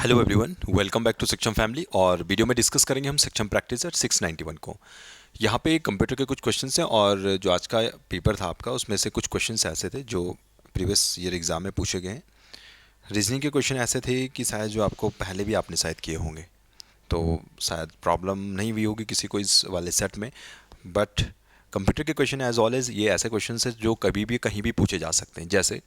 Hello everyone, welcome back to Saksham family. और video में discuss करेंगे हम सक्षम प्रैक्टिसर 691 को। यहाँ पे कंप्यूटर के कुछ क्वेश्चंस हैं और जो आज का पेपर था आपका उसमें से कुछ क्वेश्चंस ऐसे थे जो प्रीवियस ईयर एग्जाम में पूछे गए हैं। रीजनिंग के क्वेश्चन ऐसे थे कि शायद जो आपको पहले भी आपने शायद किए होंगे, तो शायद प्रॉब्लम नहीं हुई होगी किसी को इस वाले सेट में। बट कंप्यूटर के क्वेश्चन एज ऑलवेज ये ऐसे क्वेश्चन है जो कभी भी कहीं भी पूछे जा सकते हैं। जैसे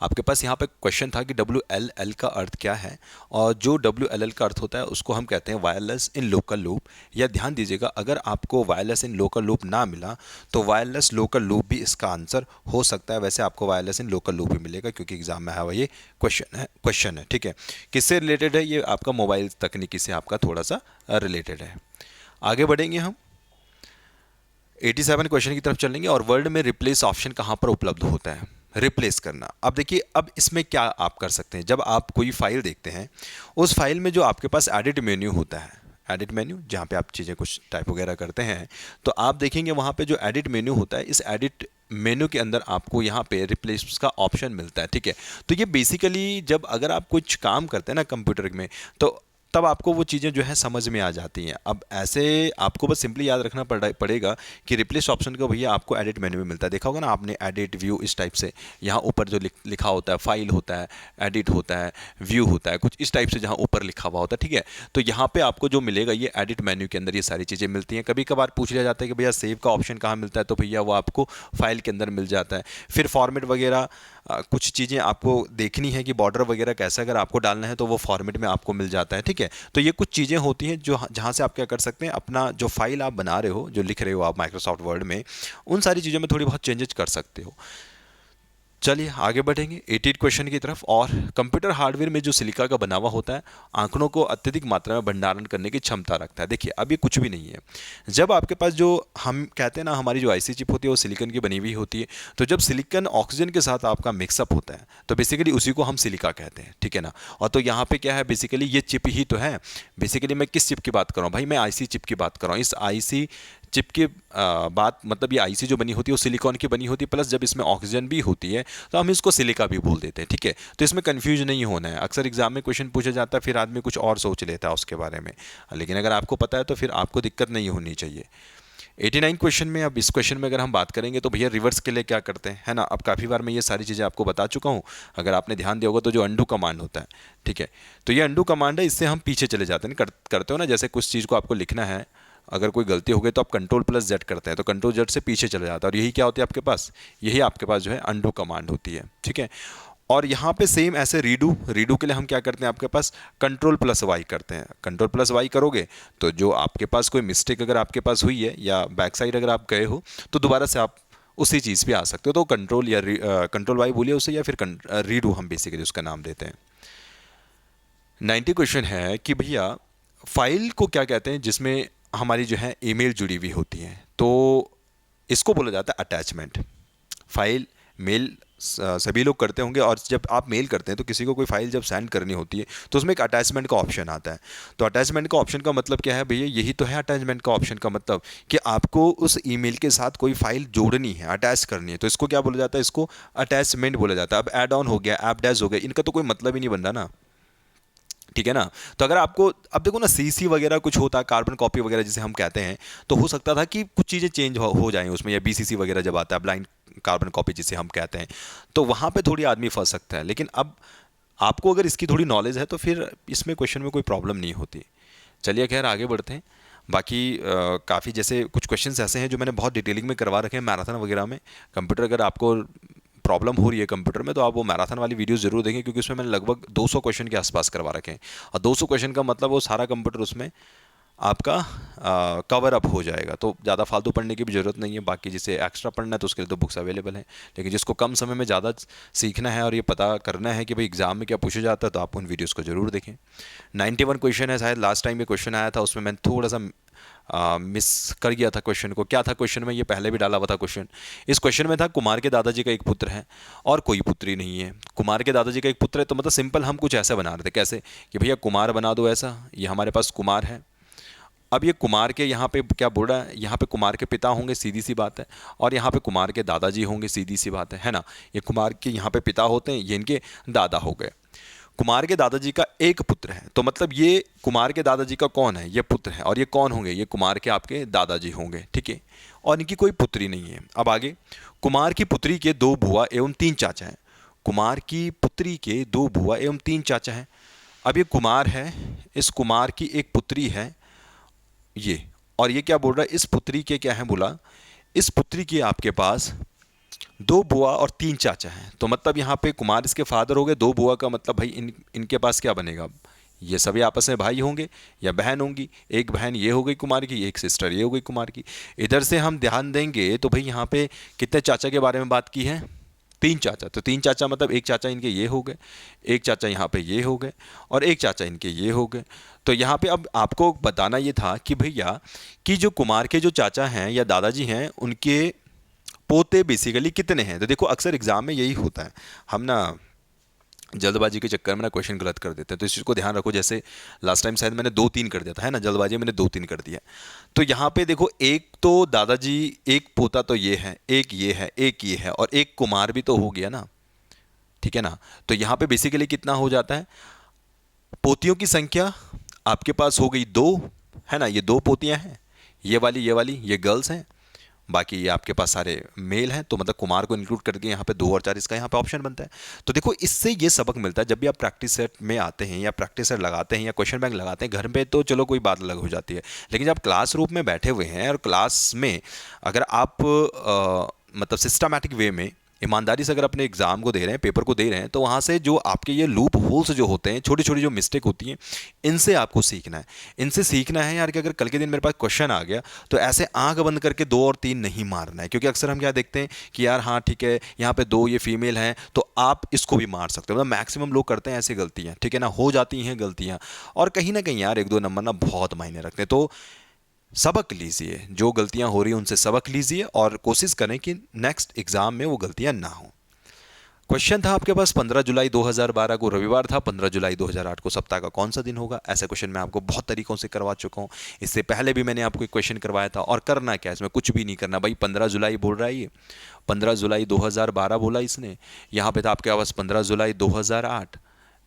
आपके पास यहाँ पे क्वेश्चन था कि डब्ल्यू एल एल का अर्थ क्या है, और जो डब्ल्यू एल एल का अर्थ होता है उसको हम कहते हैं वायरलेस इन लोकल लूप। या ध्यान दीजिएगा, अगर आपको वायरलेस इन लोकल लूप ना मिला तो वायरलेस लोकल लूप भी इसका आंसर हो सकता है। वैसे आपको वायरलेस इन लोकल लूप भी मिलेगा क्योंकि एग्जाम में आया हुआ ये क्वेश्चन है। ठीक है, किससे रिलेटेड है? ये आपका मोबाइल तकनीकी से आपका थोड़ा सा रिलेटेड है। आगे बढ़ेंगे हम 87 क्वेश्चन की तरफ चलेंगे। और वर्ड में रिप्लेस ऑप्शन कहाँ पर उपलब्ध होता है? रिप्लेस करना। अब देखिए, अब इसमें क्या आप कर सकते हैं, जब आप कोई फाइल देखते हैं उस फाइल में जो आपके पास एडिट मेन्यू होता है, एडिट मेन्यू जहाँ पे आप चीज़ें कुछ टाइप वगैरह करते हैं, तो आप देखेंगे वहाँ पे जो एडिट मेन्यू होता है, इस एडिट मेन्यू के अंदर आपको यहाँ पे रिप्लेस का ऑप्शन मिलता है। ठीक है, तो ये बेसिकली जब अगर आप कुछ काम करते हैं ना कंप्यूटर में, तो तब आपको वो चीज़ें जो है समझ में आ जाती हैं। अब ऐसे आपको बस सिंपली याद रखना पड़ेगा कि रिप्लेस ऑप्शन का भैया आपको एडिट मेन्यू में मिलता है। देखा होगा ना आपने, एडिट व्यू इस टाइप से, यहाँ ऊपर जो लिखा होता है फाइल होता है, एडिट होता है, व्यू होता है, कुछ इस टाइप से जहाँ ऊपर लिखा हुआ होता है। ठीक है, तो यहाँ पे आपको जो मिलेगा ये एडिट मेन्यू के अंदर ये सारी चीज़ें मिलती हैं। कभी कभार पूछ लिया जाता है कि भैया सेव का ऑप्शन कहाँ मिलता है, तो भैया वो आपको फाइल के अंदर मिल जाता है। फिर फॉर्मेट वगैरह कुछ चीज़ें आपको देखनी है कि बॉर्डर वगैरह कैसा अगर आपको डालना है तो वो फॉर्मेट में आपको मिल जाता है। ठीक है, तो ये कुछ चीज़ें होती हैं जो जहाँ से आप क्या कर सकते हैं, अपना जो फाइल आप बना रहे हो, जो लिख रहे हो आप माइक्रोसॉफ्ट वर्ड में, उन सारी चीज़ों में थोड़ी बहुत चेंजेस कर सकते हो। चलिए आगे बढ़ेंगे 88 क्वेश्चन की तरफ। और कंप्यूटर हार्डवेयर में जो सिलिका का बना हुआ होता है, आंकड़ों को अत्यधिक मात्रा में भंडारण करने की क्षमता रखता है। देखिए, अब ये कुछ भी नहीं है। जब आपके पास जो हम कहते हैं ना, हमारी जो आईसी चिप होती है वो सिलिकॉन की बनी हुई होती है, तो जब सिलिकॉन ऑक्सीजन के साथ आपका मिक्सअप होता है तो बेसिकली उसी को हम सिलिका कहते हैं। ठीक है ना, और तो यहाँ पे क्या है, बेसिकली ये चिप ही तो है। बेसिकली मैं किस चिप की बात कर रहा हूँ भाई? मैं आईसी चिप की बात कर रहा हूँ। इस आईसी चिप की बात मतलब ये आईसी जो बनी होती है वो सिलिकॉन की बनी होती है, प्लस जब इसमें ऑक्सीजन भी होती है तो हम इसको सिलिका भी बोल देते हैं। ठीक है, तो इसमें कंफ्यूज नहीं होना है। अक्सर एग्जाम में क्वेश्चन पूछा जाता है, फिर आदमी कुछ और सोच लेता है उसके बारे में, लेकिन अगर आपको पता है तो फिर आपको दिक्कत नहीं होनी चाहिए। 89 क्वेश्चन में, अब इस क्वेश्चन में अगर हम बात करेंगे तो भैया रिवर्स के लिए क्या करते हैं, है ना। अब काफ़ी बार मैं ये सारी चीज़ें आपको बता चुका हूँ, अगर आपने ध्यान दिया होगा तो जो अंडू कमांड होता है, ठीक है, तो ये अंडू कमांड है, इससे हम पीछे चले जाते हैं। करते हो ना, जैसे कुछ चीज़ को आपको लिखना है, अगर कोई गलती हो गई तो आप कंट्रोल प्लस जेड करते हैं, तो कंट्रोल जेड से पीछे चले जाता है, और यही क्या होती है आपके पास, यही आपके पास जो है अंडू कमांड होती है। ठीक है, और यहाँ पे सेम ऐसे रीडू के लिए हम क्या करते हैं, आपके पास कंट्रोल प्लस वाई करते हैं। कंट्रोल प्लस वाई करोगे तो जो आपके पास कोई मिस्टेक अगर आपके पास हुई है या बैक साइड अगर आप गए हो तो दोबारा से आप उसी चीज़ पे आ सकते हो। तो कंट्रोल या कंट्रोल वाई बोलिए उसे, या फिर रीडू हम बेसिकली उसका नाम देते हैं। 90 क्वेश्चन है कि भैया फाइल को क्या कहते हैं जिसमें हमारी जो है ईमेल जुड़ी हुई होती है, तो इसको बोला जाता है अटैचमेंट। फाइल मेल सभी लोग करते होंगे, और जब आप मेल करते हैं तो किसी को कोई फाइल जब सेंड करनी होती है तो उसमें एक अटैचमेंट का ऑप्शन आता है। तो अटैचमेंट का ऑप्शन का मतलब क्या है भैया? यही तो है अटैचमेंट का ऑप्शन का मतलब, कि आपको उस ईमेल के साथ कोई फाइल जोड़नी है, अटैच करनी है, तो इसको क्या बोला जाता है? इसको अटैचमेंट बोला जाता है। अब ऐड ऑन हो गया, ऐप डैश हो गया, इनका तो कोई मतलब ही नहीं बन रहा ना। ठीक है ना, तो अगर आपको अब देखो ना, सीसी वगैरह कुछ होता है, कार्बन कॉपी वगैरह जिसे हम कहते हैं, तो हो सकता था कि कुछ चीज़ें चेंज हो जाएं उसमें, या बीसीसी वगैरह जब आता है, ब्लाइंड कार्बन कॉपी जिसे हम कहते हैं, तो वहाँ पे थोड़ी आदमी फंस सकता है। लेकिन अब आपको अगर इसकी थोड़ी नॉलेज है तो फिर इसमें क्वेश्चन में कोई प्रॉब्लम नहीं होती। चलिए खैर आगे बढ़ते हैं। बाकी काफ़ी जैसे कुछ क्वेश्चंस ऐसे हैं जो मैंने बहुत डिटेलिंग में करवा रखे हैं मैराथन वगैरह में। कंप्यूटर अगर आपको प्रॉब्लम हो रही है कंप्यूटर में, तो आप वो मैराथन वाली वीडियोस जरूर देखें, क्योंकि उसमें मैंने लगभग 200 क्वेश्चन के आसपास करवा रखे हैं। और 200 क्वेश्चन का मतलब वो सारा कंप्यूटर उसमें आपका कवर अप हो जाएगा, तो ज़्यादा फालतू पढ़ने की भी ज़रूरत नहीं है। बाकी जिसे एक्स्ट्रा पढ़ना है तो उसके लिए तो बुक्स अवेलेबल हैं, लेकिन जिसको कम समय में ज़्यादा सीखना है और ये पता करना है कि भाई एग्जाम में क्या पूछा जाता है, तो आप उन वीडियोस को ज़रूर देखें। 91 क्वेश्चन है, शायद लास्ट टाइम ये क्वेश्चन आया था, उसमें मैंने थोड़ा सा मिस कर गया था क्वेश्चन को। क्या था क्वेश्चन में? ये पहले भी डाला हुआ था क्वेश्चन। इस क्वेश्चन में था कुमार के दादाजी का एक पुत्र है और कोई पुत्री नहीं है। कुमार के दादाजी का एक पुत्र है, तो मतलब सिंपल हम कुछ ऐसा बना रहे थे, कैसे कि भैया कुमार बना दो ऐसा, ये हमारे पास कुमार है। अब ये कुमार के यहाँ पे क्या बोल रहा है, यहाँ पे कुमार के पिता होंगे, सीधी सी बात है, और यहाँ पे कुमार के दादाजी होंगे, सीधी सी बात है ना। ये कुमार के यहाँ पे पिता होते हैं, ये इनके दादा हो गए। कुमार के दादाजी का एक पुत्र है, तो मतलब ये कुमार के दादाजी का कौन है, ये पुत्र है, और ये कौन होंगे, ये कुमार के आपके दादाजी होंगे, ठीक है। और इनकी कोई पुत्री नहीं है। अब आगे, कुमार की पुत्री के 2 बुआ एवं 3 चाचा हैं। कुमार की पुत्री के 2 बुआ एवं 3 चाचा हैं। अब ये कुमार है, इस कुमार की एक पुत्री है ये, और ये क्या बोल रहा है, इस पुत्री के क्या है बोला, इस पुत्री के आपके पास 2 बुआ और 3 चाचा हैं। तो मतलब यहाँ पे कुमार इसके फादर हो गए, 2 बुआ का मतलब भाई इनके पास क्या बनेगा, ये सभी आपस में भाई होंगे या बहन होंगी। एक बहन ये हो गई कुमार की, एक सिस्टर ये हो गई कुमार की। इधर से हम ध्यान देंगे तो भाई यहाँ पे कितने चाचा के बारे में बात की है, 3 चाचा। तो 3 चाचा मतलब एक चाचा इनके ये हो गए, एक चाचा यहाँ पे ये हो गए, और एक चाचा इनके ये हो गए। तो यहाँ पे अब आपको बताना ये था कि भैया कि जो कुमार के जो चाचा हैं या दादाजी हैं उनके पोते बेसिकली कितने हैं। तो देखो अक्सर एग्जाम में यही होता है, हम ना जल्दबाजी के चक्कर में ना क्वेश्चन गलत कर देते हैं, तो इस चीज़ को ध्यान रखो। जैसे लास्ट टाइम शायद मैंने 2-3 कर दिया था, है ना, जल्दबाजी में मैंने 2-3 कर दिया। तो यहाँ पे देखो, एक तो दादाजी, एक पोता तो ये है, एक ये है, एक ये है, और एक कुमार भी तो हो गया ना, ठीक है ना। तो यहाँ पे बेसिकली कितना हो जाता है, पोतियों की संख्या आपके पास हो गई 2, है ना, ये 2 पोतियाँ हैं, ये वाली ये गर्ल्स हैं, बाकी ये आपके पास सारे मेल हैं। तो मतलब कुमार को इंक्लूड करके यहाँ पे 2 और 4 इसका यहाँ पे ऑप्शन बनता है। तो देखो इससे ये सबक मिलता है, जब भी आप प्रैक्टिस सेट में आते हैं या प्रैक्टिस सेट लगाते हैं या क्वेश्चन बैंक लगाते हैं घर पे, तो चलो कोई बात अलग हो जाती है, लेकिन जब क्लास रूम में बैठे हुए हैं और क्लास में अगर आप मतलब सिस्टमैटिक वे में ईमानदारी से अगर अपने एग्जाम को दे रहे हैं, पेपर को दे रहे हैं, तो वहाँ से जो आपके ये लूप होल्स जो होते हैं, छोटी छोटी जो मिस्टेक होती हैं, इनसे आपको सीखना है। इनसे सीखना है यार कि अगर कल के दिन मेरे पास क्वेश्चन आ गया तो ऐसे आंख बंद करके 2 और 3 नहीं मारना है, क्योंकि अक्सर हम क्या देखते हैं कि यार हाँ ठीक है यहाँ पे 2 ये फीमेल हैं तो आप इसको भी मार सकते हो। मतलब मैक्सिमम लोग करते हैं ऐसी गलतियाँ, ठीक है ना, हो जाती हैं गलतियाँ, और कहीं ना कहीं यार 1-2 नंबर ना बहुत मायने रखते हैं। तो सबक लीजिए, जो गलतियां हो रही हैं उनसे सबक लीजिए और कोशिश करें कि नेक्स्ट एग्जाम में वो गलतियां ना हो। क्वेश्चन था आपके पास 15 जुलाई 2012 को, रविवार था, 15 जुलाई 2008 को सप्ताह का कौन सा दिन होगा। ऐसे क्वेश्चन मैं आपको बहुत तरीकों से करवा चुका हूँ, इससे पहले भी मैंने आपको एक क्वेश्चन करवाया था। और करना क्या है इसमें, कुछ भी नहीं करना भाई। 15 जुलाई बोल रहा है ये, 15 जुलाई 2012 बोला इसने, यहाँ पे था आपके पास 15 जुलाई 2008,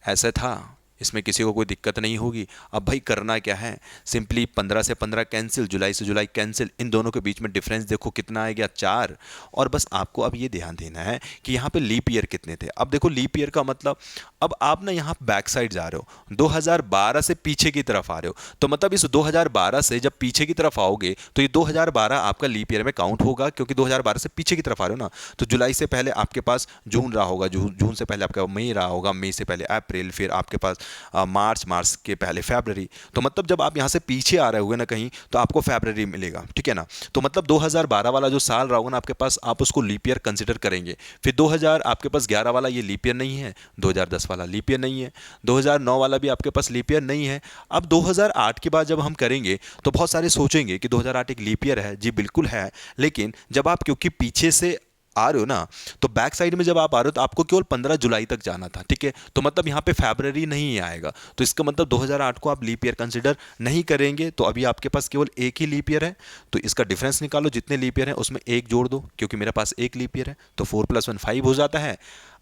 ऐसे था, इसमें किसी को कोई दिक्कत नहीं होगी। अब भाई करना क्या है, सिंपली 15 से 15 कैंसिल, जुलाई से जुलाई कैंसिल, इन दोनों के बीच में डिफरेंस देखो कितना आ गया, 4। और बस आपको अब ये ध्यान देना है कि यहाँ पे लीप ईयर कितने थे। अब देखो लीप ईयर का मतलब, अब आप ना यहाँ बैक साइड जा रहे हो, 2012 से पीछे की तरफ आ रहे हो, तो मतलब इस 2012 से जब पीछे की तरफ आओगे तो ये 2012 आपका लीप ईयर में काउंट होगा, क्योंकि 2012 से पीछे की तरफ आ रहे हो ना। तो जुलाई से पहले आपके पास जून रहा होगा, जून से पहले आपका मई रहा होगा, मई से पहले अप्रैल, फिर आपके पास मार्च के पहले फरवरी। तो मतलब जब आप यहाँ से पीछे आ रहे होगे ना कहीं, तो आपको फरवरी मिलेगा, ठीक है ना। तो मतलब 2012 वाला जो साल रहा होगा ना आपके पास, आप उसको लीप ईयर कंसिडर करेंगे। फिर 2000 आपके पास 11 वाला ये लीप ईयर नहीं है, 2010 वाला लीप ईयर नहीं है, 2009 वाला भी आपके पास लीप ईयर नहीं है। अब 2008 के बाद जब हम करेंगे तो बहुत सारे सोचेंगे कि 2008 एक लीप ईयर है। जी बिल्कुल है, लेकिन जब आप क्योंकि पीछे से आ रहे हो ना, तो बैक साइड में जब आप आ रहे हो तो आपको केवल 15 जुलाई तक जाना था, ठीक है। तो मतलब यहाँ पे फरवरी नहीं आएगा, तो इसका मतलब 2008 को आप लीप ईयर कंसिडर नहीं करेंगे। तो अभी आपके पास केवल एक ही लीप ईयर है, तो इसका डिफरेंस निकालो, जितने लीप ईयर है उसमें एक जोड़ दो, क्योंकि मेरे पास एक लीप ईयर है, तो 4 + 1 5 हो जाता है।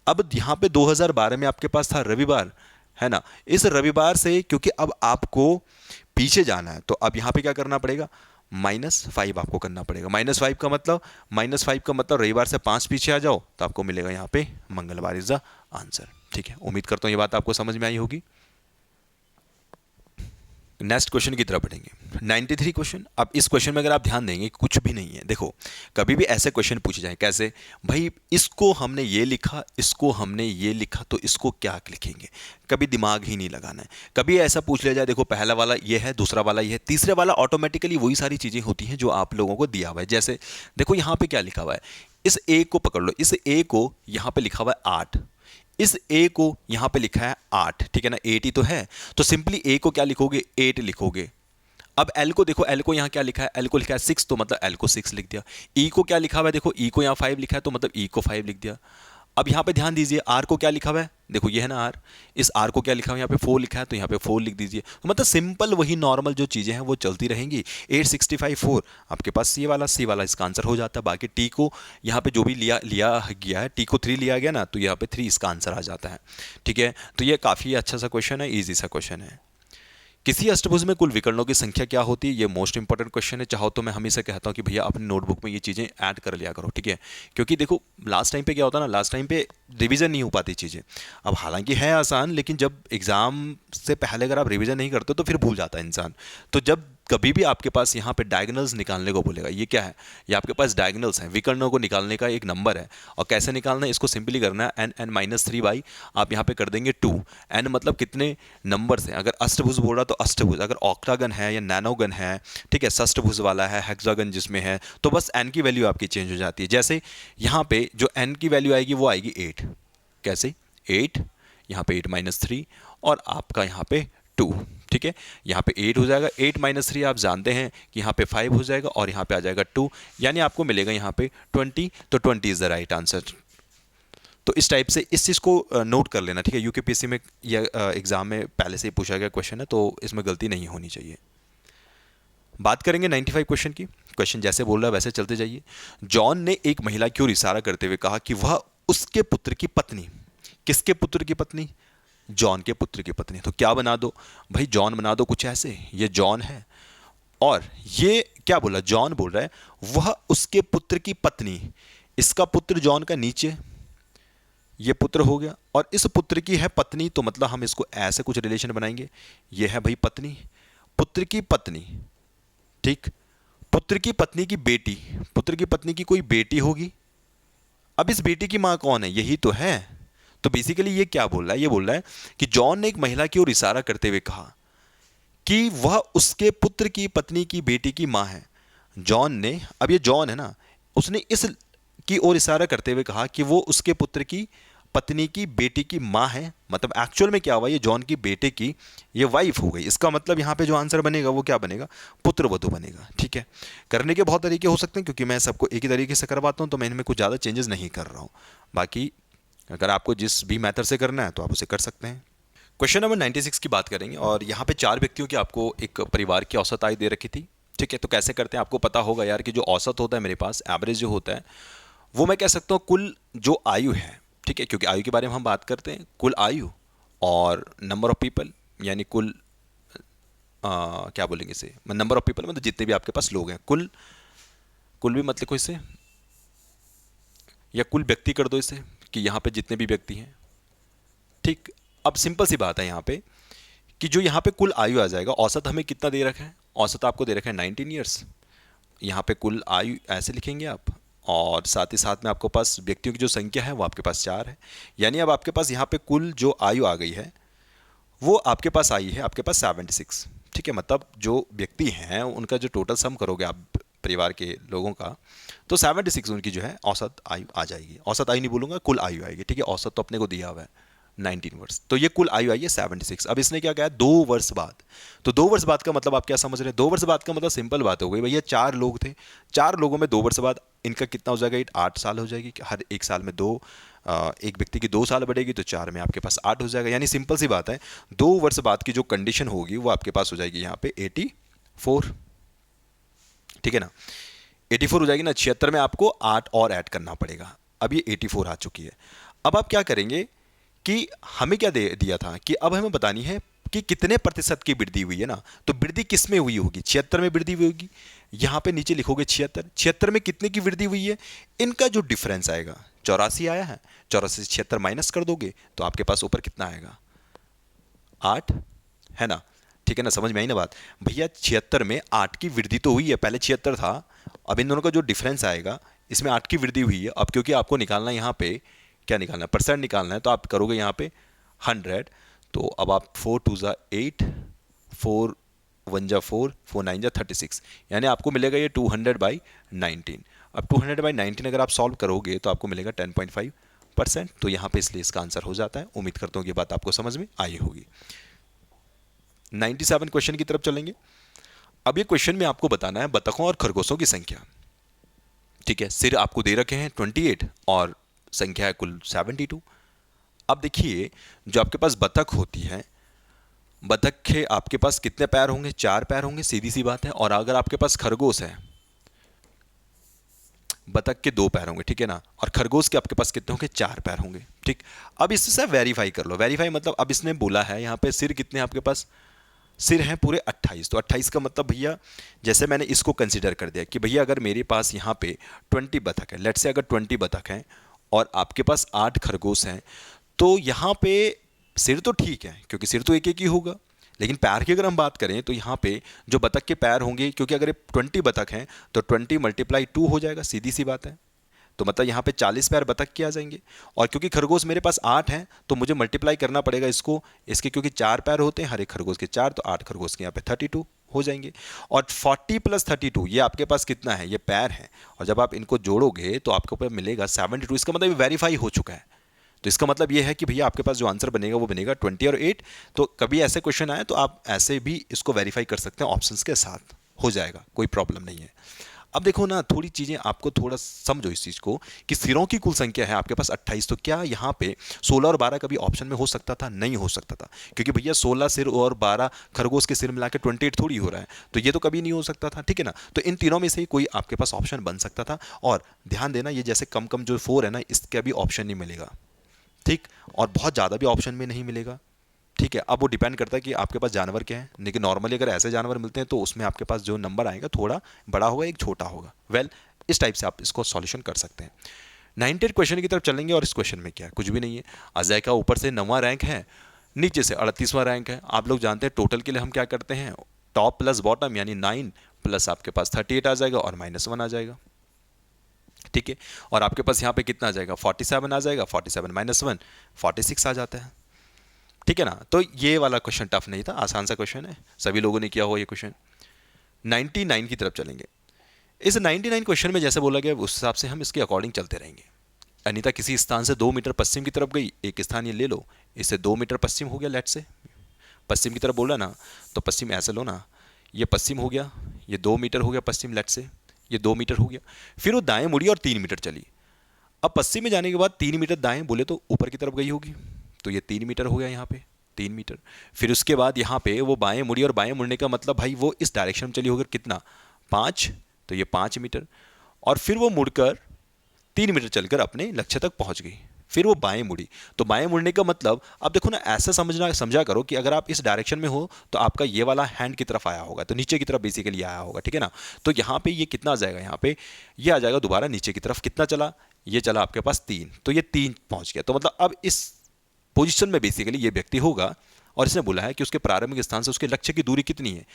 अब यहाँ पे 2012 में आपके पास था रविवार, है ना। इस रविवार से क्योंकि अब आपको पीछे जाना है, तो अब यहाँ पे क्या करना पड़ेगा, -5 आपको करना पड़ेगा। -5 का मतलब रविवार से 5 पीछे आ जाओ तो आपको मिलेगा यहाँ पे मंगलवार इज द आंसर, ठीक है। उम्मीद करता हूँ ये बात आपको समझ में आई होगी। नेक्स्ट क्वेश्चन की तरफ बढ़ेंगे, 93 क्वेश्चन। अब इस क्वेश्चन में अगर आप ध्यान देंगे कुछ भी नहीं है। देखो कभी भी ऐसे क्वेश्चन पूछे जाए, कैसे भाई इसको हमने ये लिखा, इसको हमने ये लिखा, तो इसको क्या लिखेंगे, कभी दिमाग ही नहीं लगाना है। कभी ऐसा पूछ लिया जाए, देखो पहला वाला ये है, दूसरा वाला ये है, तीसरे वाला ऑटोमेटिकली वही सारी चीज़ें होती हैं जो आप लोगों को दिया हुआ है। जैसे देखो यहाँ पे क्या लिखा हुआ है, इस ए को पकड़ लो, इस ए को यहाँ पे लिखा हुआ है 8, इस ए को यहां पे लिखा है 8, ठीक है ना, 8 ही तो है। तो सिंपली ए को क्या लिखोगे, 8 लिखोगे। अब एल को देखो, एल को यहां क्या लिखा है, एल को लिखा है 6, तो मतलब एल को 6 लिख दिया। ई को क्या लिखा हुआ है, देखो ई को यहां 5 लिखा है, तो मतलब ई को 5 लिख दिया। अब यहाँ पे ध्यान दीजिए आर को क्या लिखा हुआ है, देखो ये है ना आर, इस आर को क्या लिखा हुआ है, यहाँ पे 4 लिखा है तो यहाँ पे 4 लिख दीजिए। तो मतलब सिंपल वही नॉर्मल जो चीज़ें हैं वो चलती रहेंगी। 865 4 आपके पास सी वाला इसका आंसर हो जाता है। बाकी टी को यहाँ पे जो भी लिया लिया गया है, टी को 3 लिया गया ना, तो यहाँ पे 3 इसका आंसर आ जाता है। ठीक है, तो ये काफ़ी अच्छा सा क्वेश्चन है, ईजी सा क्वेश्चन है। किसी अष्टभुज में कुल विकर्णों की संख्या क्या होती है, ये मोस्ट इंपॉर्टेंट क्वेश्चन है। चाहो तो मैं हमेशा कहता हूँ कि भैया अपनी नोटबुक में ये चीज़ें ऐड कर लिया करो, ठीक है, क्योंकि देखो लास्ट टाइम पे क्या होता है ना, लास्ट टाइम पे रिवीजन नहीं हो पाती चीज़ें। अब हालांकि है आसान, लेकिन जब एग्जाम से पहले अगर आप रिवीजन नहीं करते तो फिर भूल जाता है इंसान। तो जब कभी भी आपके पास यहाँ पे डायगोनल्स निकालने को बोलेगा, ये क्या है, ये आपके पास डायगोनल्स हैं, विकर्णों को निकालने का एक नंबर है। और कैसे निकालना है, इसको सिंपली करना है एन एन माइनस 3 बाई आप यहाँ पे कर देंगे 2। एन मतलब कितने नंबर्स हैं, अगर अष्टभुज बोल रहा तो अष्टभुज, अगर ऑक्टागन है या नैनोगन है, ठीक है, षष्ठभुज वाला है, हेक्सागन जिसमें है, तो बस एन की वैल्यू आपकी चेंज हो जाती है। जैसे यहाँ पे जो एन की वैल्यू आएगी वो आएगी 8। कैसे 8, यहाँ पे 8 माइनस 3 और आपका यहाँ पे 2, ठीक है, यहाँ पे 8 हो जाएगा, 8 माइनस 3 आप जानते हैं कि यहाँ पे 5 हो जाएगा और यहाँ पे आ जाएगा 2, यानी आपको मिलेगा यहाँ पे 20। तो 20 इज द राइट आंसर। तो इस टाइप से इस चीज़ को नोट कर लेना, ठीक है, यूकेपीएससी में या एग्जाम में पहले से ही पूछा गया क्वेश्चन है, तो इसमें गलती नहीं होनी चाहिए। बात करेंगे 95 क्वेश्चन की। क्वेश्चन जैसे बोल रहा है वैसे चलते जाइए। जॉन ने एक महिला की ओर इशारा करते हुए कहा कि वह उसके पुत्र की पत्नी, किसके पुत्र की पत्नी, जॉन के पुत्र की पत्नी। तो क्या बना दो भाई, जॉन बना दो कुछ ऐसे, ये जॉन है और ये क्या बोला, जॉन बोल रहा है वह उसके पुत्र की पत्नी, इसका पुत्र जॉन का नीचे, ये पुत्र हो गया और इस पुत्र की है पत्नी, तो मतलब हम इसको ऐसे कुछ रिलेशन बनाएंगे, ये है भाई पत्नी, पुत्र की पत्नी, ठीक, पुत्र की पत्नी की बेटी, पुत्र की पत्नी की कोई बेटी होगी। अब इस बेटी की मां कौन है, यही तो है। तो बेसिकली ये क्या बोल रहा है, ये बोल रहा है कि जॉन ने एक महिला की ओर इशारा करते हुए कहा कि वह उसके पुत्र की पत्नी की बेटी की मां है। जॉन ने, अब ये जॉन है ना, उसने इस की ओर इशारा करते हुए कहा कि वो उसके पुत्र की पत्नी की बेटी की मां है। मतलब एक्चुअल में क्या हुआ, ये जॉन की बेटे की ये वाइफ हो गई। इसका मतलब यहाँ पे जो आंसर बनेगा वो क्या बनेगा, पुत्र वधु बनेगा। ठीक है, करने के बहुत तरीके हो सकते हैं, क्योंकि मैं सबको एक ही तरीके से करवाता हूँ तो मैं इनमें कुछ ज़्यादा चेंजेस नहीं कर रहा हूँ। बाकी अगर आपको जिस भी मेथड से करना है तो आप उसे कर सकते हैं। क्वेश्चन नंबर 96 की बात करेंगे और यहाँ पे 4 व्यक्तियों की आपको एक परिवार की औसत आयु दे रखी थी। ठीक है, तो कैसे करते हैं आपको पता होगा यार कि जो औसत होता है मेरे पास, एवरेज जो होता है, वो मैं कह सकता हूँ कुल जो आयु है। ठीक है, क्योंकि आयु के बारे में हम बात करते हैं, कुल आयु और नंबर ऑफ पीपल, यानी कुल क्या बोलेंगे इसे, नंबर ऑफ पीपल मतलब जितने भी आपके पास लोग हैं, कुल, कुल भी मतलब को इसे, या कुल व्यक्ति कर दो इसे कि यहाँ पे जितने भी व्यक्ति हैं। ठीक, अब सिंपल सी बात है यहाँ पे कि जो यहाँ पे कुल आयु आ जाएगा, औसत हमें कितना दे रखा है, औसत आपको दे रखा है 19 ईयर्स। यहाँ पे कुल आयु ऐसे लिखेंगे आप, और साथ ही साथ में आपके पास व्यक्तियों की जो संख्या है वो आपके पास 4 है। यानी अब आपके पास यहाँ पे कुल जो आयु आ गई है वो आपके पास आई है आपके पास 76। ठीक है, मतलब जो व्यक्ति हैं उनका जो टोटल सम करोगे आप परिवार के लोगों का, तो 76 उनकी जो है औसत आयु आ जाएगी। औसत आयु नहीं बोलूँगा, कुल आयु आएगी। ठीक है, औसत तो अपने को दिया हुआ है 19 वर्ष, तो ये कुल आयु आई है 76। अब इसने क्या कहा, 2 वर्ष बाद। तो 2 वर्ष बाद का मतलब आप क्या समझ रहे हैं, 2 वर्ष बाद का मतलब सिंपल बात हो गई भैया, 4 लोग थे, 4 लोगों में 2 वर्ष बाद इनका कितना हो जाएगा, 8 साल हो जाएगी। हर एक साल में एक व्यक्ति की 2 साल बढ़ेगी, तो 4 में आपके पास 8 हो जाएगा। यानी सिंपल सी बात है, 2 वर्ष बाद की जो कंडीशन होगी वो आपके पास हो जाएगी यहाँ पे 84। ठीक है ना, 84 हो जाएगी ना। 76 में आपको 8 और ऐड करना पड़ेगा। अब ये 84 आ चुकी है। अब आप क्या करेंगे कि हमें क्या दे दिया था कि अब हमें बतानी है कि कितने प्रतिशत की वृद्धि हुई है ना। तो वृद्धि किस में हुई होगी, 76 में वृद्धि हुई होगी। यहाँ पे नीचे लिखोगे 76, 76 में कितने की वृद्धि हुई है, इनका जो डिफरेंस आएगा 84 आया है, 84 से 76 माइनस कर दोगे तो आपके पास ऊपर कितना आएगा, 8, है ना। ठीक है ना, समझ में आई ना बात भैया। 76 में 8 की वृद्धि तो हुई है, पहले 76 था, अब इन दोनों का जो डिफरेंस आएगा इसमें 8 की वृद्धि हुई है। अब क्योंकि आपको निकालना है यहाँ पे क्या निकालना है, परसेंट निकालना है, तो आप करोगे यहाँ पे 100। तो अब आप 4 2 जा 8, 4 1 जा 4, 4 9 जा 36, यानी आपको मिलेगा ये 200/19। अब 200/19 अगर आप सॉल्व करोगे तो आपको मिलेगा 10.5%। तो यहाँ पे इसलिए इसका आंसर हो जाता है। उम्मीद करता हूँ ये बात आपको समझ में आई होगी। 97 क्वेश्चन की तरफ चलेंगे। अब ये क्वेश्चन में आपको बताना है बतखों और खरगोशों की संख्या। ठीक है, सिर आपको दे रखे हैं 28 और संख्या है कुल 72। अब देखिए जो आपके पास बतख होती है, बतख के आपके पास कितने पैर होंगे? 4 पैर होंगे, सीधी सी बात है। और अगर आपके पास खरगोश है, बतख के 2 पैर होंगे, ठीक है ना, और खरगोश के आपके पास कितने होंगे? 4 पैर होंगे, ठीक। अब इससे वेरीफाई कर लो। वेरीफाई मतलब अब इसने बोला है यहाँ पे सिर कितने हैं आपके पास? सिर हैं पूरे 28। तो 28 का मतलब भैया, जैसे मैंने इसको कंसीडर कर दिया कि भैया अगर मेरे पास यहाँ पे 20 बतख है, लेट्स से अगर 20 बतख हैं और आपके पास 8 खरगोश हैं, तो यहाँ पे सिर तो ठीक है क्योंकि सिर तो एक एक ही होगा, लेकिन पैर की अगर हम बात करें तो यहाँ पे जो बतख के पैर होंगे, क्योंकि अगर 20 बतख हैं तो 20 × 2 हो जाएगा, सीधी सी बात है। तो मतलब यहाँ पे 40 पैर बतख के आ जाएंगे। और क्योंकि खरगोश मेरे पास 8 हैं तो मुझे मल्टीप्लाई करना पड़ेगा इसको, इसके क्योंकि 4 पैर होते हैं हर एक खरगोश के 4, तो 8 खरगोश के यहाँ पे 32 हो जाएंगे। और 40 + 32 ये आपके पास कितना है? ये पैर है। और जब आप इनको जोड़ोगे तो आपको पे मिलेगा 72। इसका मतलब ये वेरीफाई हो चुका है। तो इसका मतलब ये है कि भैया आपके पास जो आंसर बनेगा वो बनेगा 20 और 8। तो कभी ऐसे क्वेश्चन आए तो आप ऐसे भी इसको वेरीफाई कर सकते हैं, ऑप्शंस के साथ हो जाएगा, कोई प्रॉब्लम नहीं है। अब देखो ना, थोड़ी चीज़ें आपको थोड़ा समझो इस चीज़ को कि सिरों की कुल संख्या है आपके पास 28। तो क्या यहाँ पे 16 और 12 कभी ऑप्शन में हो सकता था? नहीं हो सकता था, क्योंकि भैया 16 सिर और 12 खरगोश के सिर मिला के 28 थोड़ी हो रहा है, तो ये तो कभी नहीं हो सकता था, ठीक है ना। तो इन तीनों में से ही कोई आपके पास ऑप्शन बन सकता था। और ध्यान देना, ये जैसे कम कम जो 4 है ना, इसका भी ऑप्शन नहीं मिलेगा, ठीक। और बहुत ज़्यादा भी ऑप्शन में नहीं मिलेगा, ठीक है। अब वो डिपेंड करता है कि आपके पास जानवर क्या है, लेकिन नॉर्मली अगर ऐसे जानवर मिलते हैं तो उसमें आपके पास जो नंबर आएगा थोड़ा बड़ा होगा, एक छोटा होगा। वेल, इस टाइप से आप इसको सॉल्यूशन कर सकते हैं। 98 क्वेश्चन की तरफ चलेंगे। और इस क्वेश्चन में क्या है? कुछ भी नहीं है। अजय का ऊपर से 9वां रैंक है, नीचे से 38वां रैंक है। आप लोग जानते हैं टोटल के लिए हम क्या करते हैं? टॉप प्लस बॉटम, यानी 9 प्लस आपके पास 38 आ जाएगा और -1 आ जाएगा, ठीक है। और आपके पास यहाँ पे कितना आ जाएगा? 47 आ जाएगा, 47 - 1 46 आ जाता है, ठीक है ना। तो ये वाला क्वेश्चन टफ नहीं था, आसान सा क्वेश्चन है, सभी लोगों ने किया हो ये क्वेश्चन। 99 की तरफ चलेंगे। इस 99 क्वेश्चन में जैसे बोला गया उस हिसाब से हम इसके अकॉर्डिंग चलते रहेंगे। अनीता किसी स्थान से 2 मीटर पश्चिम की तरफ गई, एक स्थान ये ले लो, इससे 2 मीटर पश्चिम हो गया, लेट से पश्चिम की तरफ बोला ना, तो पश्चिम ऐसे लो ना, ये पश्चिम हो गया, ये 2 मीटर हो गया पश्चिम, लेट से ये 2 मीटर हो गया। फिर वो दाएं मुड़ी और 3 मीटर चली। अब पश्चिम में जाने के बाद 3 मीटर दाएं बोले तो ऊपर की तरफ गई होगी, तो ये 3 मीटर हो गया यहाँ पे, 3 मीटर। फिर उसके बाद यहाँ पे वो बाएं मुड़ी, और बाएं मुड़ने का मतलब भाई वो इस डायरेक्शन में चली होगी, कितना? 5, तो ये 5 मीटर। और फिर वो मुड़कर 3 मीटर चलकर अपने लक्ष्य तक पहुंच गई। फिर वो बाएं मुड़ी, तो बाएं मुड़ने का मतलब, अब देखो ना, ऐसा समझा करो कि अगर आप इस डायरेक्शन में हो तो आपका ये वाला हैंड की तरफ आया होगा, तो नीचे की तरफ बेसिकली आया होगा, ठीक है ना। तो यहाँ पे ये कितना आ जाएगा? यहाँ पे ये आ जाएगा दोबारा नीचे की तरफ। कितना चला? ये चला आपके पास 3, तो ये 3 पहुंच गया। तो मतलब अब इस पोजीशन में बेसिकली ये व्यक्ति होगा, और इसने बोला है कि उसके प्रारंभिक स्थान से उसके लक्ष्य की दूरी कितनी है।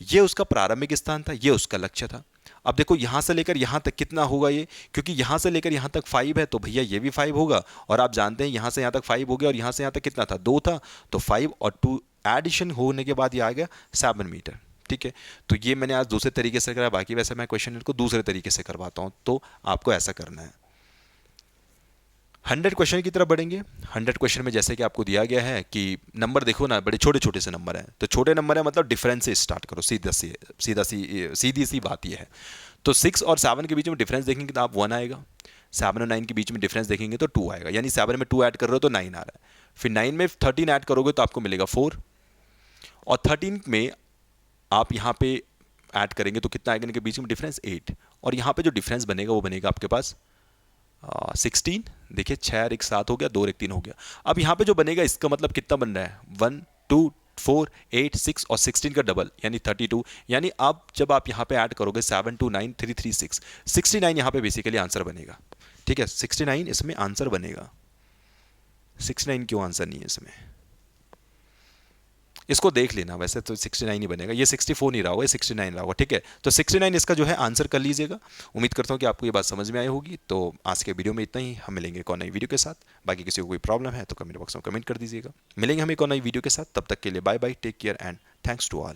ये उसका प्रारंभिक स्थान था, ये उसका लक्ष्य था। अब देखो यहां से लेकर यहां तक कितना होगा ये, क्योंकि यहां से लेकर यहां तक 5 है, तो भैया ये भी 5 होगा। और आप जानते हैं यहां से यहां तक 5 हो गया, और यहां से यहां तक कितना था? 2 था, तो 5 और 2 एडिशन होने के बाद ये आ गया 7 मीटर, ठीक है। तो ये मैंने आज दूसरे तरीके से करा, बाकी वैसे मैं क्वेश्चन को दूसरे तरीके से करवाता हूं, तो आपको ऐसा करना है। 100 क्वेश्चन की तरफ बढ़ेंगे। 100 क्वेश्चन में जैसे कि आपको दिया गया है कि नंबर देखो ना, बड़े छोटे छोटे से नंबर हैं, तो छोटे नंबर है मतलब डिफरेंस से स्टार्ट करो, सीधी सी बात ये है। तो 6 और 7 के बीच में डिफरेंस देखेंगे तो आप 1 आएगा, 7 और 9 के बीच में डिफरेंस देखेंगे तो 2 आएगा, यानी 7 में 2 ऐड कर रहे हो तो 9 आ रहा है। फिर 9 में 13 ऐड करोगे तो आपको मिलेगा 4, और 13 में आप यहाँ पे ऐड करेंगे तो कितना आएगा इनके बीच में डिफरेंस? 8। और यहाँ पे जो डिफरेंस बनेगा वो बनेगा आपके पास 16। देखिए 6 और 1 7 हो गया, 2 और 1 3 हो गया। अब यहाँ पे जो बनेगा इसका मतलब कितना बन रहा है? 1 2 4 8 6 और 16 का डबल यानी 32। यानी अब जब आप यहाँ पे ऐड करोगे 7 2 9 3 3 6, 69 यहाँ पे बेसिकली आंसर बनेगा, ठीक है। 69 इसमें आंसर बनेगा। 69 क्यों आंसर नहीं है इसमें? इसको देख लेना, वैसे तो 69 ही बनेगा, ये 64 नहीं रहा होगा, ये 69 रहा होगा, ठीक है। तो 69 इसका जो है आंसर कर लीजिएगा। उम्मीद करता हूँ कि आपको ये बात समझ में आई होगी। तो आज के वीडियो में इतना ही, हम मिलेंगे एक और नई वीडियो के साथ। बाकी किसी को कोई प्रॉब्लम है तो कमेंट बॉक्स में कमेंट कर दीजिएगा। मिलेंगे हम एक और नई वीडियो के साथ, तब तक के लिए bye bye, take care and thanks to all.